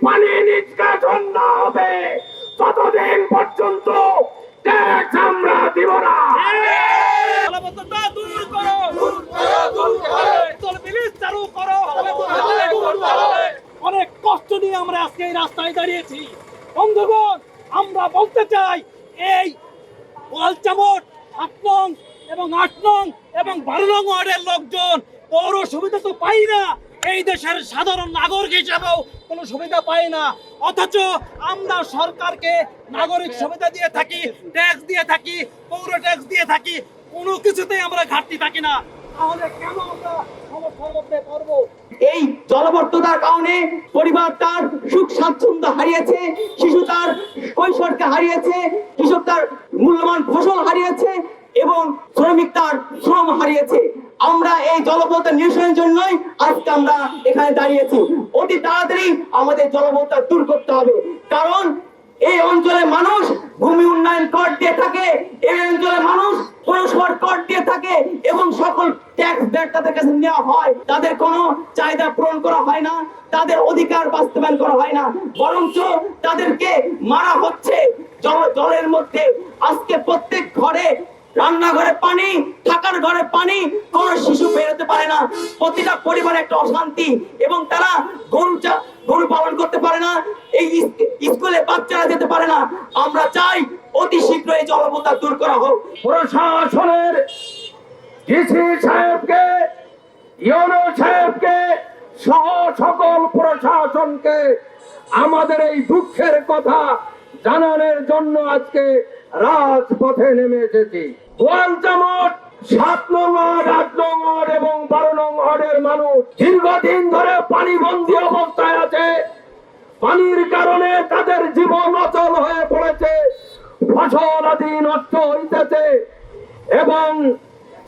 পানি নিষ্কাশন না হবে ততদিন পর্যন্ত ট্যাক্স আমরা দিব না। জলাবদ্ধতা দূর করো, তলবিলিশ চালু করো। অনেক কষ্ট নিয়ে আমরা আজকে এই রাস্তায় দাঁড়িয়েছি। বন্ধুগণ, আমরা বলতে চাই এই গোয়ালচামট 7 নং এবং 8 নং এবং 12 নং ওয়ার্ডের লোকজন পৌর সুবিধা তো পাই না, এই দেশের সাধারণ নাগরিক হিসেবেও কোনো সুবিধা পাই না, অথচ আমরা সরকারকে নাগরিক সুবিধা দিয়ে থাকি, ট্যাক্স দিয়ে থাকি, পৌর ট্যাক্স দিয়ে থাকি, কোনো কিছুতেই আমরা ঘাটতি থাকি না। তাহলে কেন আমরা সমস্যার মধ্যে পড়বো? এই জলাবদ্ধতার কারণে পরিবার তার সুখ স্বাচ্ছন্দ্য হারিয়েছে, শিশু তার কৈশোরকে হারিয়েছে, কৃষক তার মূল্যবান ফসল হারিয়েছে এবং শ্রমিক তার শ্রম হারিয়েছে। আমরা এই জলাবদ্ধতা নিরসনের জন্যই আজকে আমরা এখানে দাঁড়িয়েছি। অতি তাড়াতাড়ি আমাদের জলাবদ্ধতা দূর করতে হবে, কারণ এই অঞ্চলে মানুষ ভূমি উন্নয়ন কর দিয়ে থাকে, এই অঞ্চলে মানুষ পৌরসভার কর দিয়ে থাকে এবং সকল ট্যাক্স তাদের কাছে নেওয়া হয়, তাদের কোনো চাহিদা পূরণ করা হয় না, তাদের অধিকার বাস্তবায়ন করা হয় না, বরঞ্চ তাদেরকে মারা হচ্ছে জলের মধ্যে। আজকে প্রত্যেক ঘরে রান্নাঘরে পানি, থাকার ঘরে পানি, কোন শিশু বেরোতে পারে না, প্রতিটা পরিবারে একটা অশান্তি এবং তারা গরু পালন করতে পারে না, এই স্কুলে বাচ্চারা যেতে পারে না। আমরা চাই অতি শীঘ্র এই জলাবদ্ধতা দূর করা হোক। প্রশাসনের ডিসি সাহেবকে, ইউনো সাহেবকে সহ সকল প্রশাসনকে আমাদের এই দুঃখের কথা জানানোর জন্য আজকে রাজপথে নেমে এসেছি। গোয়ালচামট 7 নং ওয়ার্ড, 8 নং ওয়ার্ড এবং 12 নং ওয়ার্ডের মানুষ দীর্ঘদিন ধরে পানিবন্দী অবস্থায় আছে। পানির কারণে তাদের জীবন অচল হয়ে পড়েছে, ফসল আদি নষ্ট হইতেছে এবং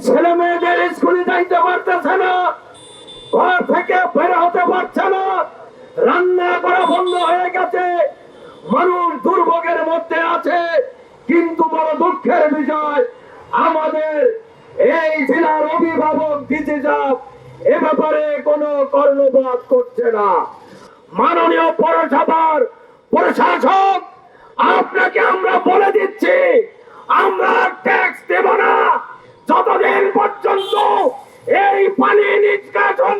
ছেলে মেয়েদের স্কুলে যাইতে পারতেছে না, ঘর থেকে বের হতে পারছে না, রান্না করা বন্ধ হয়ে গেছে, মানুষ দুর্ভোগের মধ্যে আছে। কিন্তু বড় দুঃখের বিষয়, আমাদের এই জেলার অভিভাবক ডিসি সাহেব এ ব্যাপারে কোনো কর্ণপাত করছে না। মাননীয় পৌরসভার প্রশাসক, আপনাকে আমরা বলে দিচ্ছি, আমরা ট্যাক্স দেব না যতদিন পর্যন্ত এই পানি নিষ্কাশন